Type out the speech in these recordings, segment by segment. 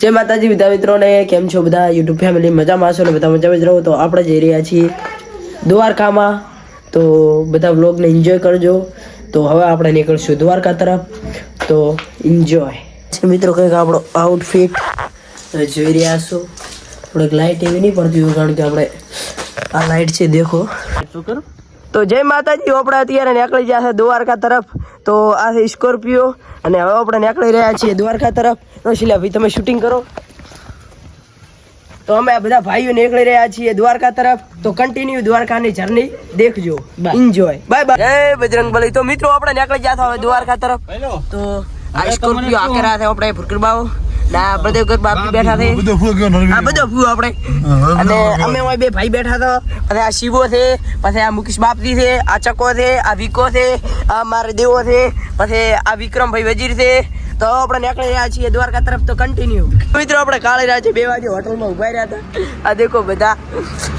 जय माताजी विद्या मित्रों ने केम छो बधा यूट्यूब फैमिली मजा में छो ने बधा मजा में रहो। तो आप जई रह्या छीए द्वारका में, तो बधा व्लॉग ने एंजॉय करजो। तो हवे आपणे निकळशुं द्वारका तरफ, तो एंजॉय। मित्रों कंईक आपणो आउटफिट જોઈ રહ્યા છો। થોડીક લાઇટ એવી નહીં પડતી હોય કારણ કે આપણે આ લાઇટ છે દેખો। તો જય માતાજી, આપણે અત્યારે નીકળી ગયા છે દ્વારકા તરફ। તો આ છે સ્કોર્પિયો અને હવે આપણે નીકળી રહ્યા છીએ દ્વારકા તરફ। તો શીલા ભાઈ તમે શૂટિંગ કરો। તો અમે બધા ભાઈઓ નીકળી રહ્યા છીએ દ્વારકા તરફ। તો કન્ટિન્યુ દ્વારકાની જર્ની દેખજો, એન્જોય, બાય બાય, જય બજરંગબલી। તો મિત્રો આપણે નીકળી ગયા હવે દ્વારકા તરફ। તો આ સ્કોર્પિયો આકેરા છે આપણે ફુરકરબાઓ ના બધે ઘર બાપી બેઠા છે, આ બધો ફૂ આપણે અને અમે ઓય બે ભાઈ બેઠા તો અને આ શિવો છે, પછી આ મુકેશ બાપજી છે, આ ચકો છે, આ વિકો છે, આ મારે દેવો છે, પછી આ વિક્રમભાઈ વજીર છે। તો આપણે નીકળી રહ્યા છીએ દ્વારકા તરફ। તો કન્ટિન્યુ મિત્રો આપણે કાળી રાજે 2 વાગે હોટલમાં ઉભા રહ્યા હતા। આ દેખો બધા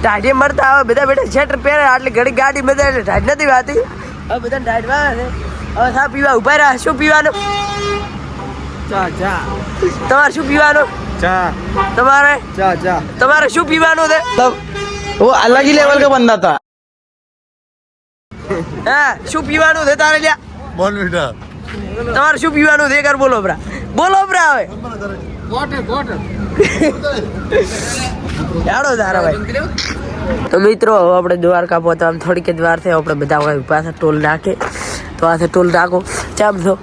ઢાઢે મરતા આવે, બધા બેઠા શેટર પહેરે આટલી ઘડી ગાડી બધા ઢાઢ નથી વાતી, હવે બધા ઢાઢવા છે। હવે સા પીવા ઉભા રહ્યા। શું પીવાનું? ચા ચા। તમારે શું પીવાનું? ચા। તમારે ચા ચા। તમારે શું પીવાનું છે? वो अलग ही लेवल का बंदा था। હા શું પીવાનું છે તારે લ્યા? बोल बेटा। તમારે શું પીવાનું છે? કર બોલો બ્રા, બોલો બ્રા। હવે યાડો તારા ભાઈ। તો મિત્રો હવે આપણે દ્વારકા પહોંચવા થોડીક જ વાર છે। આપણે બધા હોય પાસે ટોલ નાખે, તો આ ટોલ નાખો। ચામ છો?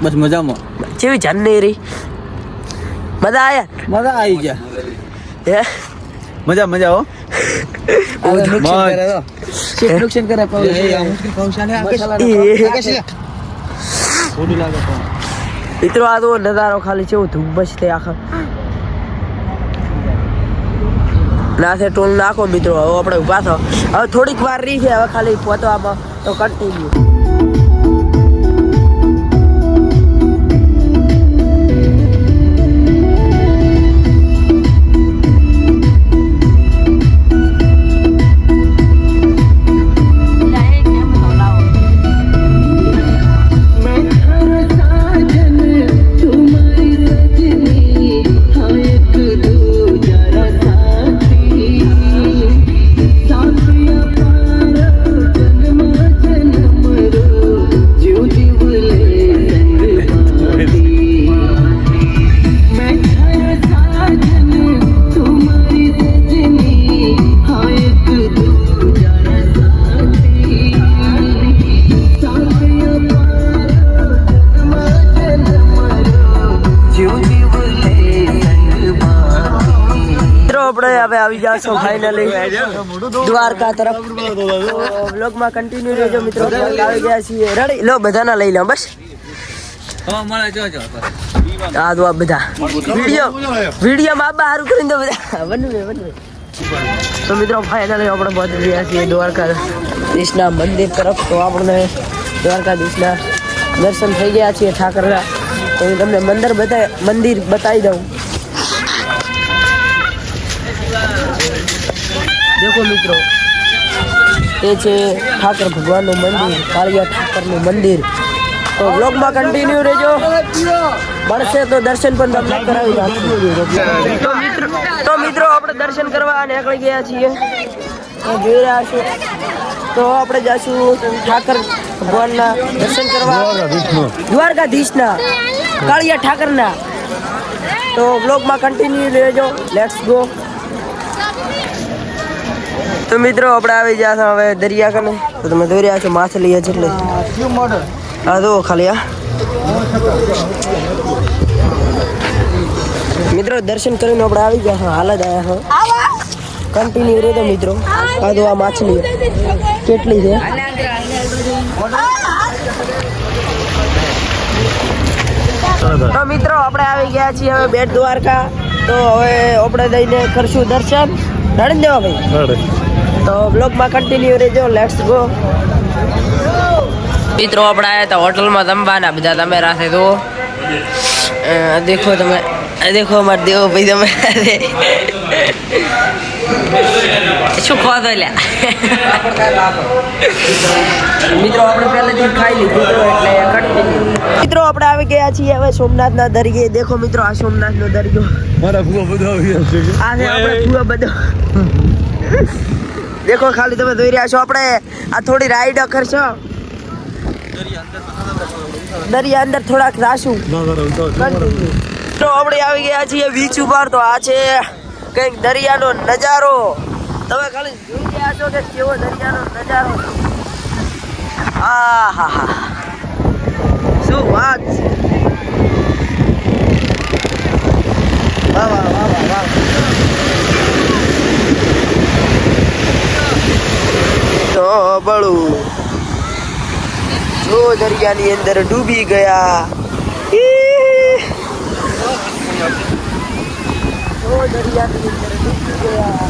बस मजा में કેવી જાન નહીં રહી? મજા આયા? मजा आई जा। હે मजा मजा हो। नुकसान करे મિત્રો આ તો નજારો ખાલી છે ધુમ્મસ છે આખા નાથે ટોલ નાખો મિત્રો। હવે આપણે ઉભા થો, હવે થોડીક વાર રહી છે હવે ખાલી પહોંચવામાં। તો કન્ટિન્યુ હવે આવી જાશો ફાઇનલી દ્વારકા તરફ। વ્લોગ માં કન્ટિન્યુ રહેજો મિત્રો। આવી ગયા છીએ રેડી, લો બધાના લઈ લો બસ। આ દો બધા વિડિયો માં બહાર કરીને દો બધા બનવે। તો મિત્રો ફાઇનલી આપણે પહોંચી ગયા છીએ દ્વારકાધીશના મંદિર તરફ। તો આપણે દ્વારકાધીશના દર્શન થઈ ગયા છીએ ઠાકરના। તો હું તમને મંદિર બતાવી દઉં। देखो મિત્રો ये છે ઠાકર ભગવાનનું મંદિર, કાળિયા ઠાકરનું મંદિર। તો વ્લોગમાં કન્ટિન્યુ રહેજો, મળશે તો દર્શન પણ તમને કરાવી નાખશું। તો મિત્રો આપણે દર્શન કરવા નીકળી ગયા છીએ। તો જોઈ રહ્યા છો, તો આપણે જઈશું ઠાકર ભગવાનના દર્શન કરવા, દ્વારકાધીશના કાળિયા ઠાકરના। તો વ્લોગમાં કન્ટિન્યુ રહેજો, લેટ્સ ગો। તો મિત્રો આપણે આવી ગયા છો હવે દરિયા કને। તો તમે જોઈ રહ્યા છો માછલી છે એટલે હા જો ખાલી આ મિત્રો દર્શન કરીને આપણે આવી ગયા છો, હાલ જ આવ્યા છો। કન્ટિન્યુ રહેજો મિત્રો। આ જો આ માછલી કેટલી છે। તો મિત્રો આપણે આવી ગયા છીએ હવે બેટ દ્વારકા। તો હવે આપણે જઈને કરશું દર્શન। રડી દેવા ભાઈ, તો બ્લોગમાં કન્ટિન્યુ રહેજો, લેટ્સ ગો। મિત્રો આપણે આવ્યા હતા હોટલમાં જમવાના બધા, તમે રાતે તો દેખો, તમે દેખો અમારે દેવો ભાઈ, તમે શું ખોદો લ્યા મિત્રો આપણે પહેલેથી ખાઈ લીધું એટલે કન્ટિન્યુ મિત્રો આપણે આવી ગયા છીએ હવે સોમનાથના દરિયે દેખો મિત્રો આ સોમનાથનો દરિયો મારા ભૂવા બધા આવી ગયા છે આ છે આપણે ભૂવા બધો દેખો ખાલી તમે જોઈ રહ્યા છો આપણે આ થોડી રાઈડ કરશો દરિયા અંદર થોડાક રાશું તો આપણે આવી ગયા છીએ બીચ ઉપર તો આ છે કંઈક દરિયાનો નજારો તમે ખાલી જોઈ રહ્યા છો કે કેવો દરિયાનો નજારો આહાહા શું વાત છે વાહ વાહ વાહ વાહ તો બળું જો દરિયાની અંદર ડૂબી ગયા જો દરિયાની અંદર ડૂબી ગયા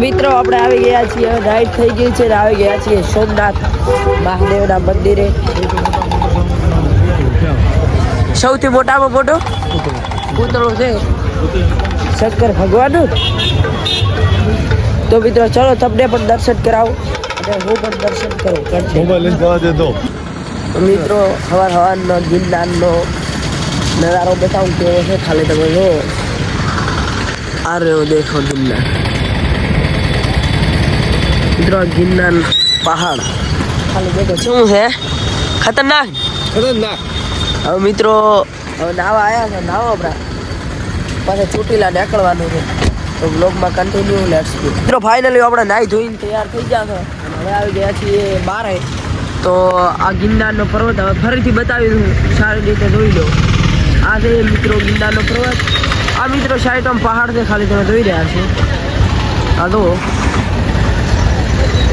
મિત્રો આપણે આવી ગયા છીએ રાઈડ થઈ ગઈ છે આવી ગયા છીએ સોમનાથ મહાદેવના મંદિરે સૌથી મોટામાં મોટો પૂતળો છે શંકર ભગવાનનું તો મિત્રો ચલો તમને પણ દર્શન કરાવો અને હું પણ દર્શન કરું મિત્રો હવારનો ગિરનારનો નજારો બતાવું કેવો છે ખાલી તમે જો આ રહ્યો દેખો ગિરનાર મિત્રો ગિરનાર પહાડ ખાલી દેખો શું છે ખતરનાક હવે મિત્રો હવે નાવા આવ્યા છે નાવા આપણા પાછા ચોટીલા નીકળવાનું છે તો બ્લોગમાં કન્ટિન્યુ લેટ્સ ગો મિત્રો ફાઇનલી આપણે નાહી ધોઈને તૈયાર થઈ ગયા છે હવે આવી ગયા છીએ બારે તો આ ગિરનારનો પર્વત હવે ફરીથી બતાવી દઉં સારી રીતે જોઈ લો આ છે મિત્રો ગિરનારનો પર્વત આ મિત્રો સાઈડ આમ પહાડ છે ખાલી તમે જોઈ રહ્યા છો આ તો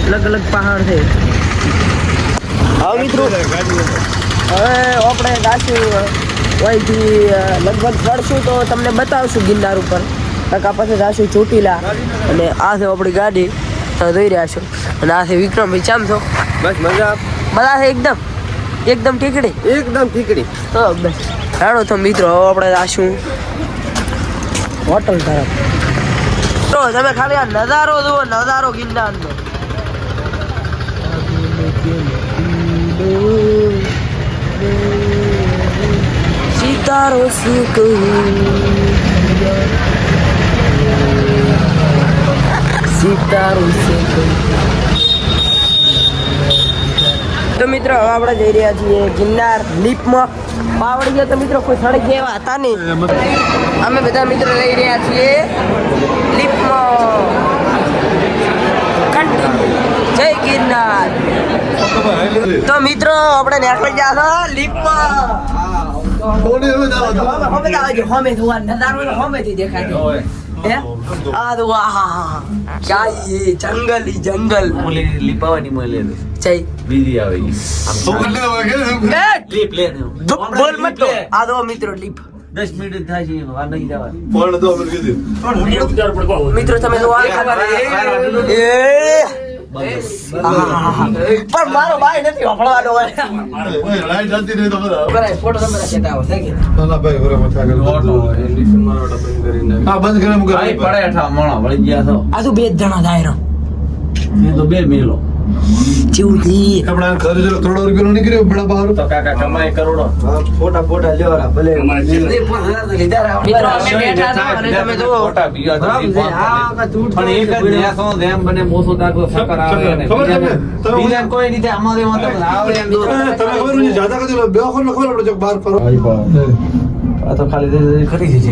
અલગ અલગ પહાડ છે હા મિત્રો હવે આપણે ગાશું અહીંથી લગભગ ચડશું તો તમને બતાવશું ગિરનાર ઉપર ટકા પછી જાશું ચોટીલા અને આ છે આપણી ગાડી તમે જોઈ રહ્યા છો અને આ છે વિક્રમભાઈ ચામ છો બસ મજા બધા છે એકદમ ઠીકડી તો બસ હાડો તો મિત્રો હવે આપણે જાશું હોટલ તરફ તો તમે ખાલી આ નજારો જુઓ નજારો ગિરનારનો सितारों से कहूँ सितारों से कहूँ તો મિત્રો હવે આપણે જઈ રહ્યા છીએ ગિરનાર લીપમાં પાવડી ગયા તો મિત્રો કોઈ સડક જેવા હતા નહીં અમે બધા મિત્રો જઈ રહ્યા છીએ લીપમાં જય ગિરનાર તો મિત્રો આપણે નીકળી ગયા છો લીપમાં હમે ધોવા નજારો હમેથી દેખાય હે આ તો આહા क्या ये जंगल ही जंगल મોલે લીપાવાની મોલે चल બીજી આવે લીપ લે बोल मत तो आ दो मित्रों લીપ 10 મિનિટ થાય છે આ નહીં જવા મિત્રો તમે તો આ ખબર એ પણ મારો ભાઈ નથી હફળવાનો હોય લાઈટ જતી રહી તો બધા બરાબર ફોટો તમે સેટ આવો છે કે ના ભાઈ બરાબર થા ગયો ઓટો એન્ડિશન મારો બંધ કરીને હા બંધ કરીને મુકે ભાઈ પડે ઠા મોણા વળી ગયા છો આ તો બે જણા જાય રો એ તો બે મેલો ચેવડી આપણા ઘરે જો કરોડો રૂપિયાનો નીકળ્યો બડા બહાર તો કાકા કમાય કરોડો ફોટા ફોટા લેવાના ભલે મિત્રો અમે બેઠા હતા અને તમે જુઓ ખોટા પીવા તો પણ એક જ ન્યાસો જેમ બને મોસો દાગો સકર આવે અને બીજા કોઈ રીતે અમારે મત આવે એમ દો તમે ખબર છે જાતા કદી બે વખત ખબર પડે છે બહાર ફરો આ તો ખાલી ખરી છે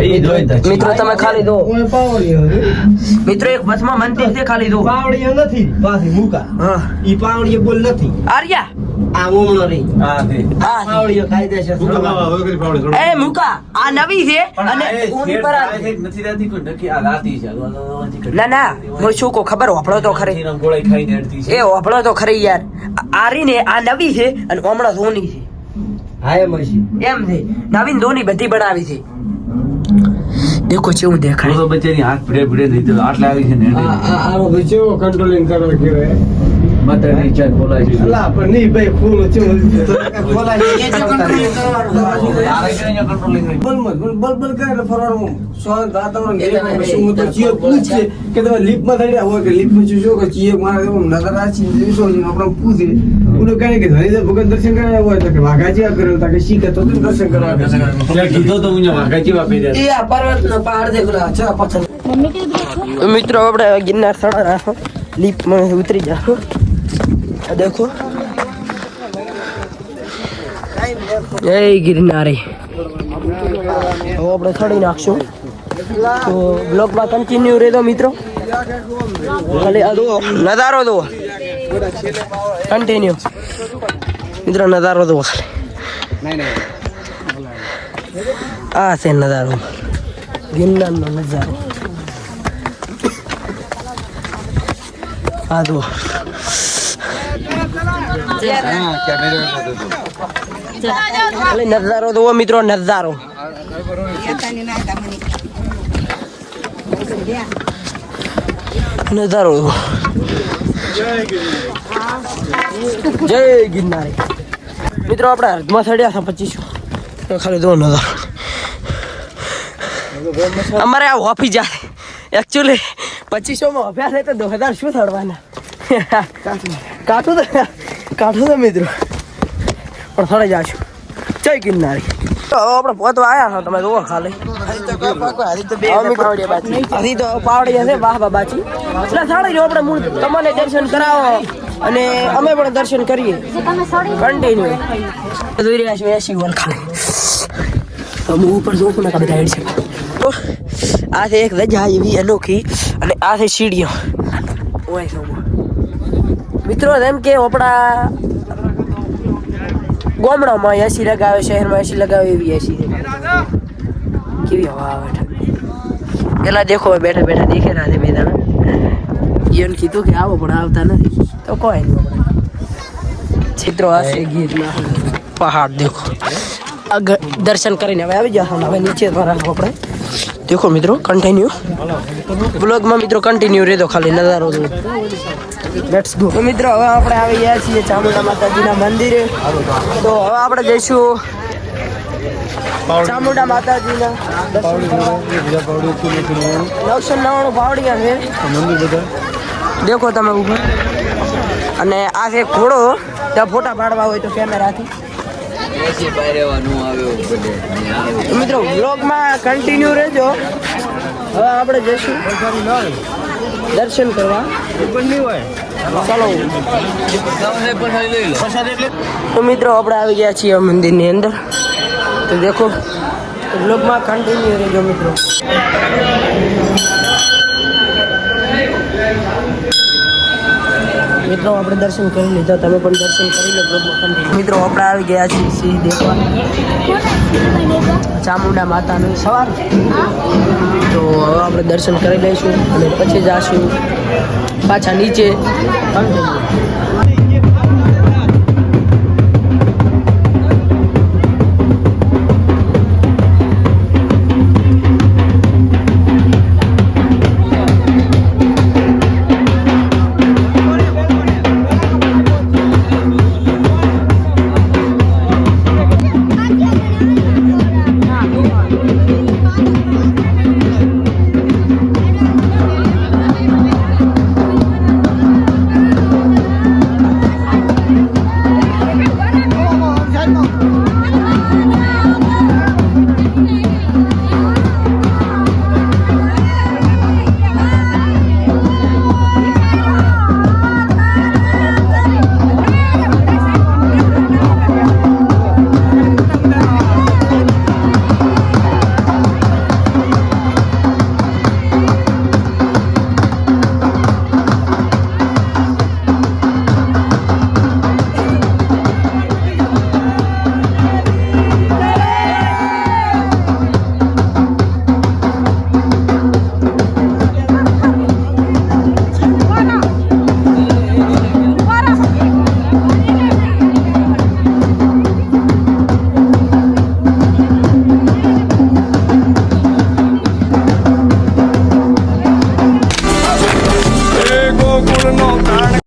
એ જોઈ તા મિત્રો તમે ખાલી દો મિત્રો એક વચમાં મંદિર છે ખાલી દો પાવડીઓ નથી પાછી મૂકા હા ઈ પાવડીઓ બોલ નથી આર્યા આ ઓમણો નહીં હા તે હા પાવડીઓ કાયદેસર એ મુકા આ નવી છે અને ઊની પર આ- નથી રહેતી કોઈ નક્કી આ રાતી છે ના ના હું શું કહું ખબર હોપળો તો ખરી ગોળાઈ ખાઈને અડધી છે એ હોપળો તો ખરી યાર આરી ને આ નવી છે અને હમણાં ધોની છે હા એમ હશે એમ છે નવીન ધોની બધી બનાવી છે દેખો કેવું હું દેખાય તો બચારી હાથ ભીડે ભીડે થઈ તો આટલા આવી છે ને આનો ભાઈ કેવો કંટ્રોલિંગ કરવા કેવાય માતા નીચે બોલાય છે અલા પણ નહીં ભાઈ ફૂલ કેવું બોલાય એ જો controlling કરવાનું. તારે ક્યાં કંટ્રોલિંગ નહીં બલ કરે એટલે ફરવાનું શાંત વાતાવરણ કે શું તો ચિયો પૂછે કે તમે લીપમાં થઈને હોય કે લીપમાં શું કે ચિયો મારે એમ નજર રાખી દિવસો આપણે પૂછે ઉનો કહે કે હરિદેવ ભગવાન દર્શન કરવા હોય તો કે વાઘાજી આ કરેલ તા કે શીખે તો તું દર્શન કરવા ત્યાં કીધો તો હું વાઘાજી વાપી દે એ આ પર્વતનો પહાડ દેખલા છે પથ્થર મિત્રો આપણે ગિરનાર ચડા રાખો લીપમાં ઉતરી જાઓ આ દેખો જય ગિરનારી હવે આપણે ચડી નાખશું તો બ્લોગમાં કન્ટિન્યુ રહેજો મિત્રો ખાલી આ દો નજારો દો કન્ટિન્યુ મિત્રો નજારો દો ખાલી આ છે નજારો ગિરનારનો નજારો આ દો ખાલી નજારો દો મિત્રો નજારો નજારો દો જય ગિરનારી મિત્રો આપણે અર્ધમાં ચડ્યા હતા 25 ખાલી દો નજારો અમારે આ ઓફી જાય એકચ્યુઅલી 2500 માં અભ્યાસ થાય તો 2000 શું થડવાના કાઠું તો મિત્રો પણ થડે જાશું જય ગિરનારી તો હવે આપણે પહોંચવા આવ્યા છો તમે જુઓ ખાલી હજી તો પાવડી હશે વાહ બાબાજી એટલે સાડી જો આપણે મૂળ તમને દર્શન કરાવો અને અમે પણ દર્શન કરીએ કન્ટિન્યુ જોઈ રહ્યા છીએ એસી વોલ ખાલી તો હું ઉપર જોઉં છું ને કે બધા હેડ છે તો આ છે એક રજા એવી અનોખી અને આ છે સીડીઓ ઓય સો મિત્રો એમ કે આપણા ગામડામાં એસી લગાવે શહેરમાં એસી લગાવે એવી એસી કેવી હવા આવે પેલા દેખો બેઠા બેઠા દેખે ના બે દાણા ઈયન કીધું કે આવો પણ આવતા નથી તો કોઈ નહીં ચિત્રો હશે ગીરના પહાડ દેખો દર્શન કરીને હવે આવી જશે હવે નીચે દ્વારા આપણે દેખો મિત્રો કન્ટિન્યુ બ્લોગમાં મિત્રો કન્ટિન્યુ રહેતો ખાલી નજારો દો લેટ્સ ગો તો મિત્રો હવે આપણે આવી ગયા છીએ ચામુંડા માતાજીના મંદિરે તો હવે આપણે જઈશું ચામુંડા માતાજીના 999 પાવડિયા છે દેખો તમે ઉપર અને આ છે ઘોડો ત્યાં ફોટા પાડવા હોય તો કેમેરાથી મિત્રો બ્લોગમાં કન્ટિન્યુ રહેજો હવે આપણે જઈશું દર્શન કરવા ચાલો તો મિત્રો આપણે આવી ગયા છીએ મંદિરની અંદર તો દેખો તો બ્લોગમાં કન્ટિન્યુ રહેજો મિત્રો મિત્રો આપણે દર્શન કરી લીધા તમે પણ દર્શન કરી લો બ્લોગમાં કન્ટિન્યુ મિત્રો આપણે આવી ગયા છીએ સિંહ દેખવા ચામુંડા માતાનું સવાર તો હવે આપણે દર્શન કરી લઈશું અને પછી જઈશું પાછા નીચે